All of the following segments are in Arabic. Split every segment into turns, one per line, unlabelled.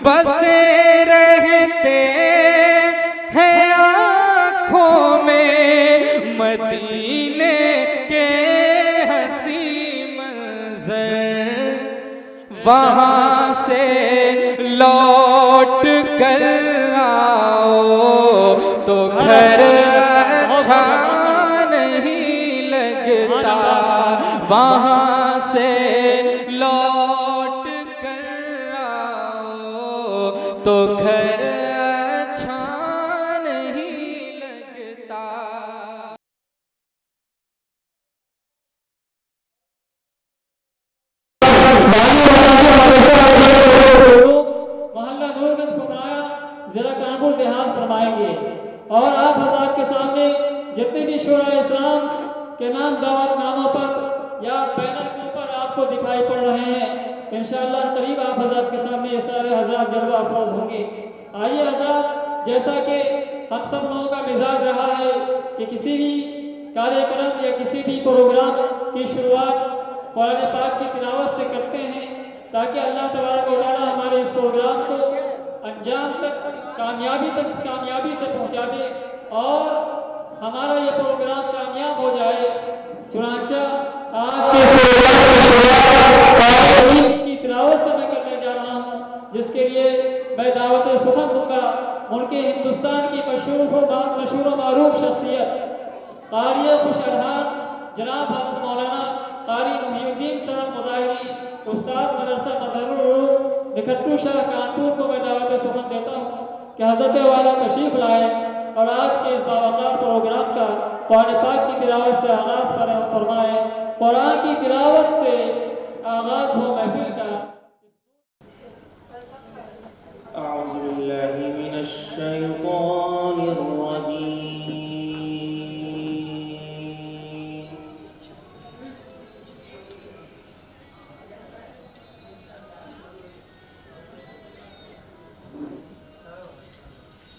बसे रहते हैं आँखों में मदीने के हंसी मंजर। वहाँ से लौट कर आओ तो घर अच्छा नहीं लगता। वहाँ से लौट कर आओ तो घर अच्छा नहीं लगता।
मोहल्ला नूरगंज पकड़ाया ज़िला कानपुर देहात फरमाएंगे। और आप हज़रात के सामने जितने भी शोरा इस्लाम के नाम दावतनामों पर या बैनर के ऊपर आपको दिखाई पड़ रहे हैं, इंशाअल्लाह करीब आप हज़रात के सामने ये सारे हज़रात जलवा अफरोज होंगे। आइए हज़रात, जैसा कि हम सब लोगों का मिजाज रहा है कि किसी भी कार्यक्रम या किसी भी प्रोग्राम की शुरुआत कुरान पाक की तिलावत से करते हैं ताकि अल्लाह तबारक व तआला हमारे इस प्रोग्राम को अंजाम तक कामयाबी से पहुंचा दे और हमारा ये प्रोग्राम कामयाब हो जाए। चुनांचा आज के इस प्रोग्राम की तिलावत से मैं करने जा रहा हूँ, जिसके लिए मैं दावत सुखन दूंगा उनके हिंदुस्तान की मशहूर व मारूफ शख्सियत क़ारी खुश अल्हान जनाब हज़रत मौलाना क़ारी मुहीउद्दीन साहब मुज़ाहिरी उस्ताद मदरसा मज़हरुल उलूम निकट्टू शाह कानपुर को मैं दावत सुखन देता हूँ कि हज़रत वाला तशरीफ़ लाए और आज के इस बावकार प्रोग्राम का कुरान पाक की तिलावत से आगाज़ फरमाए। कुरान की तिलावत से आगाज़ हो महफिल का।
अऊज़ु बिल्लाहि मिनश शैतानिर रजीम।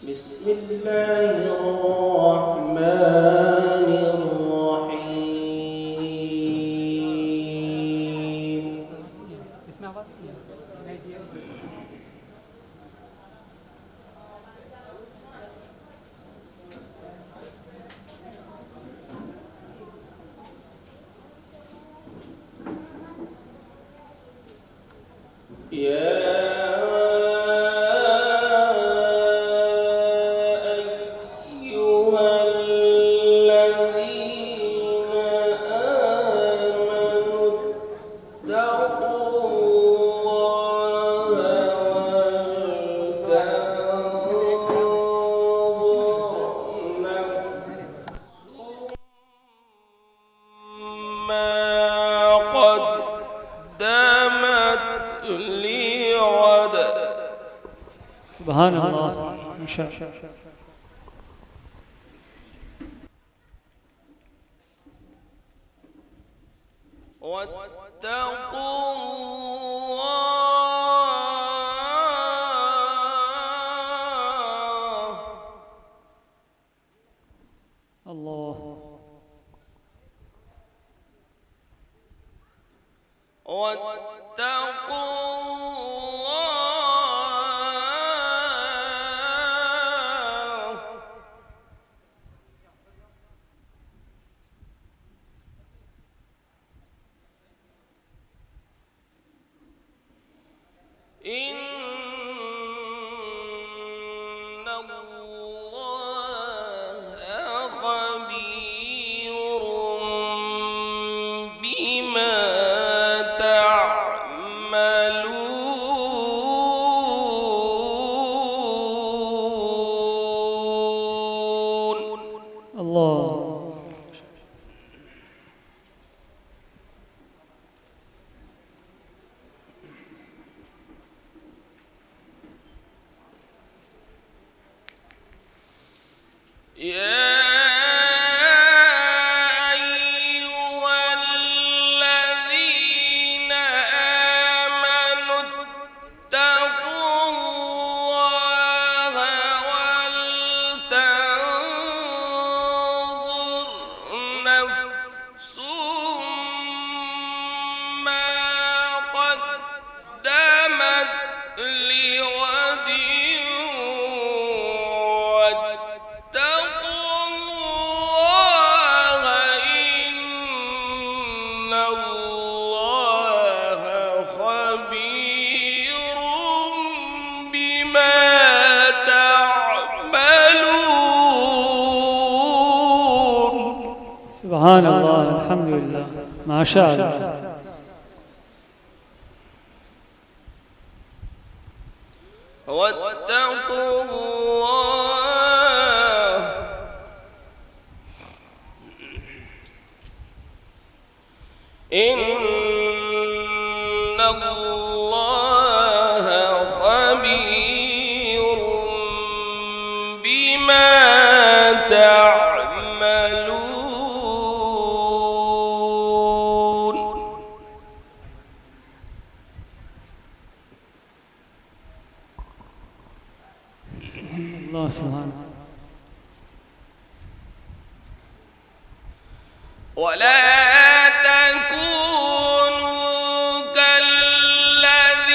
बिस्मिल्लाहिर रहमानिर रहीम।
इसमें आवाज़ सुभान अल्लाह।
قدمت لغد
سبحان الله الحمد لله ما شاء الله.
واتقوا الله إن الله خبير بما تعملون.
الله سبحانه.
ولا تكونوا كالذين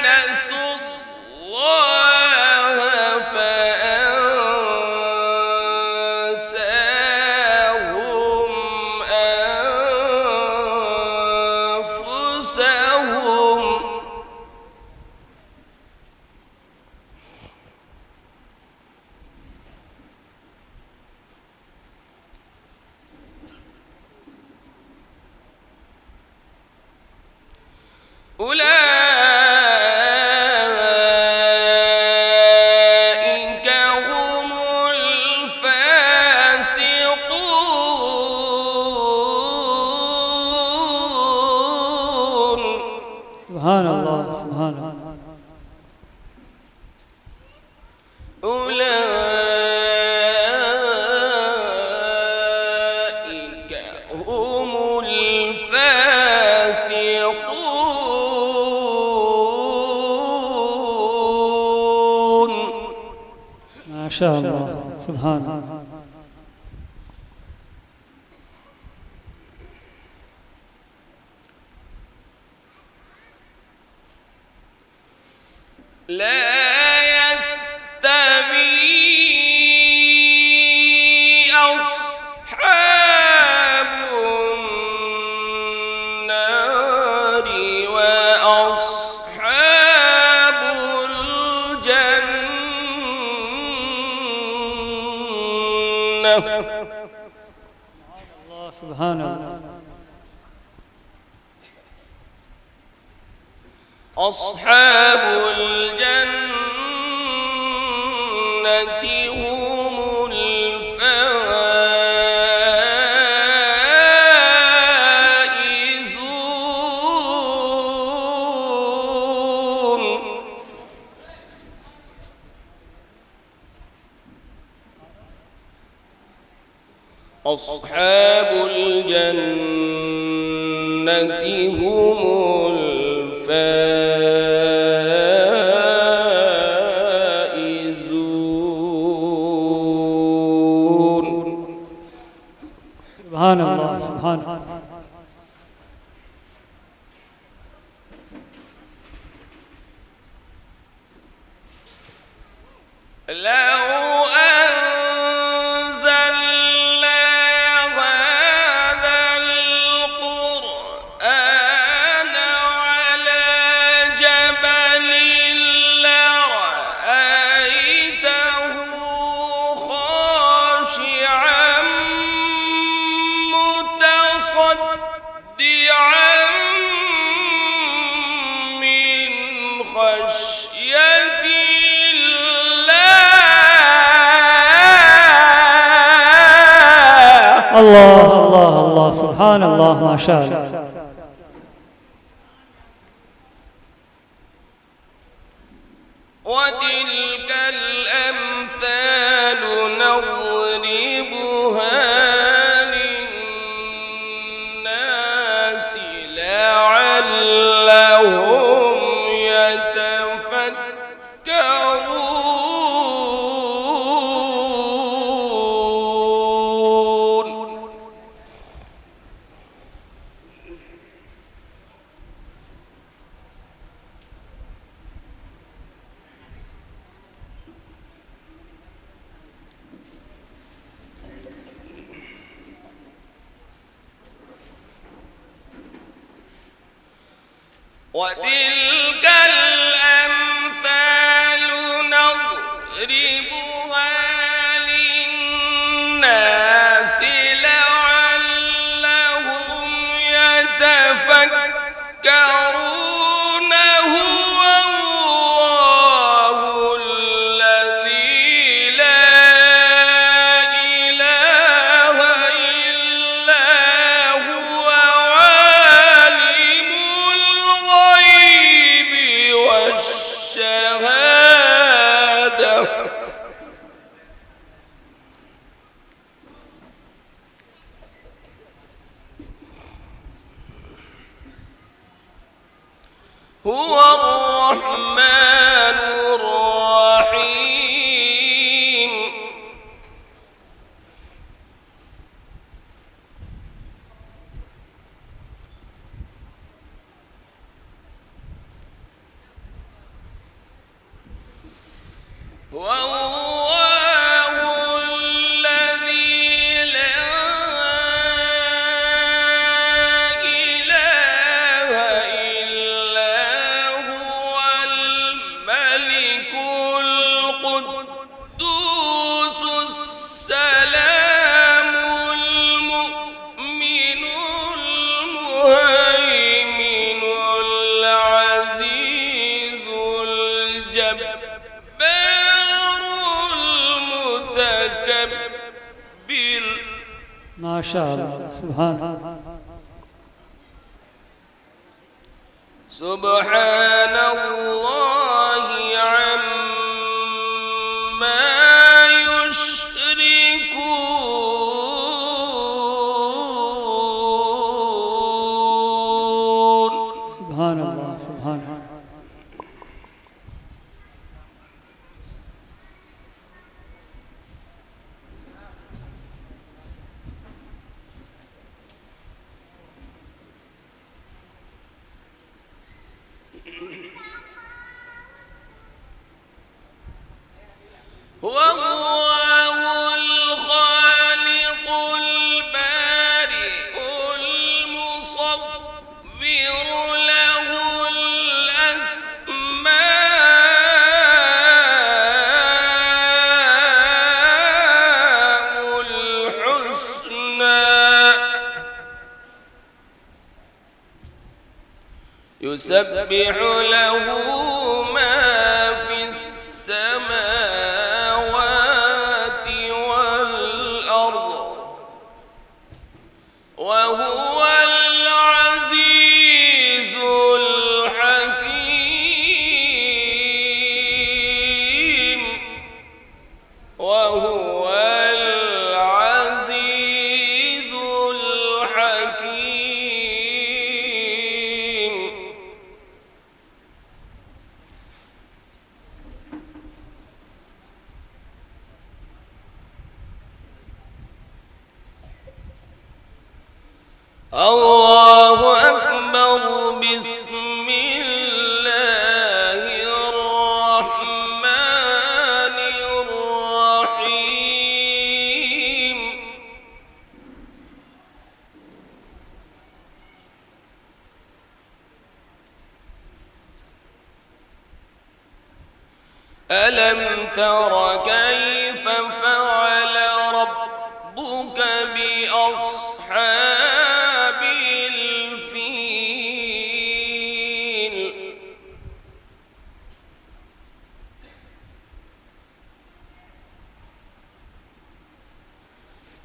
نسوا الله فأنساهم أنفسهم. أولئك هم الفاسقون.
سبحان الله سبحان الله.
أولئك هم الفاسقون.
ما شاء الله سبحان الله.
لا يستوي أصحاب النار وأصحاب الجنة.
الله سبحان الله.
أصحاب الجنة هم الفائزون. أصحاب الجنة هم الفائزون.
سبحان الله سبحان الله.
لو أنزلنا هذا القرآن على جبل لرأيته خاشعا متصدعا من خشية
الله الله الله سبحان الله ما شاء الله.
وتلك الأمثال نضربها للناس لعلهم يتفكرون. وتلك الأمثال الشهادة هو الرحمن الرحيم والله الذي لا إله إلا هو الملك القدوس السلام المؤمن المهيمن العزيز الجبار المتكبر.
ما شاء الله. سبحان الله.
سبحان الله عما يشركون.
سبحان الله. سبحان الله.
والله الخالق البارئ المصور له الأسماء الحسنى يسبح له ما في السماوات والأرض وهو العزيز الحكيم. وهو العزيز الحكيم. الله أكبر. بسم الله الرحمن الرحيم. ألم تر كيف فعل ربك بأصحاب الفيل.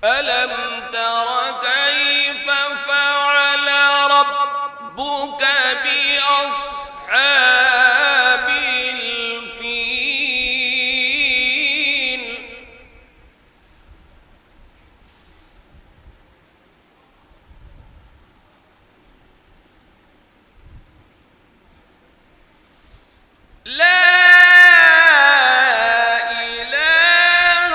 ألم تر كيف فعل ربك بأصحاب الفيل. لا إله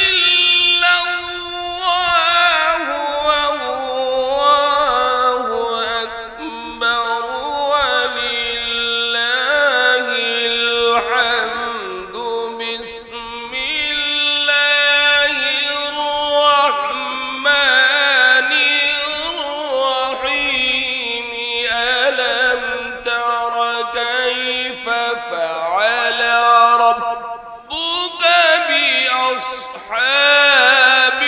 إلا الله والله أكبر ولله الحمد. بسم الله الرحمن الرحيم. ألم تر كيف فعل ربك بأصحاب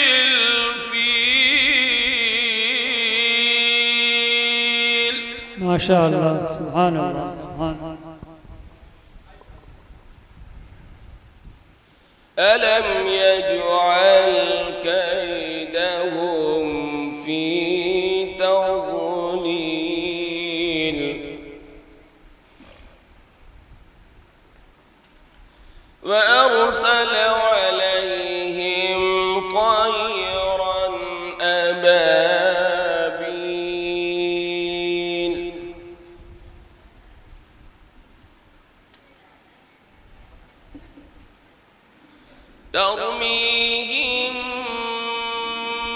الفيل.
ما شاء الله. سبحان الله. سبحان الله.
ألم يجعل كيدهم في تضليل. وأرسل عليهم طيرا أبابيل ترميهم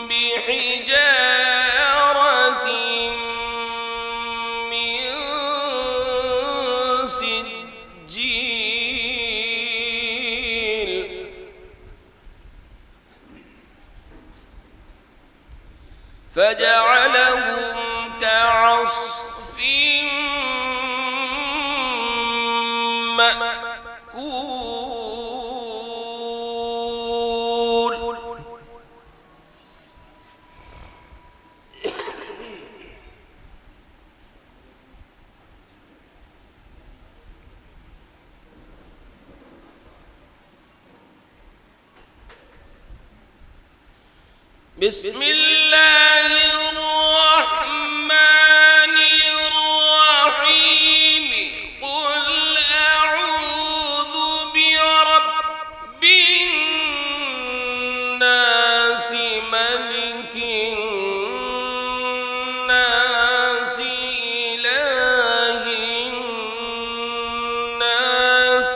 بحجارة من سجيل فجعلهم كعصف مأكول بسم الله الرحمن الرحيم قل أعوذ برب الناس ملك الناس إله الناس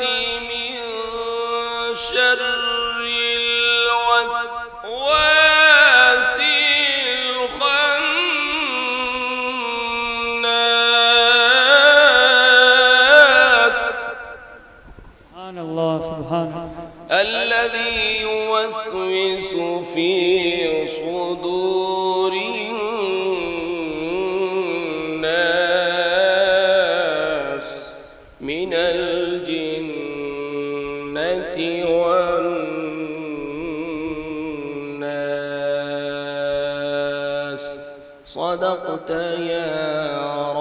من شر الوسواس
سبحان الله سبحان الله
الذي يوسوس في صدور الناس من الجنة والناس صدقت يا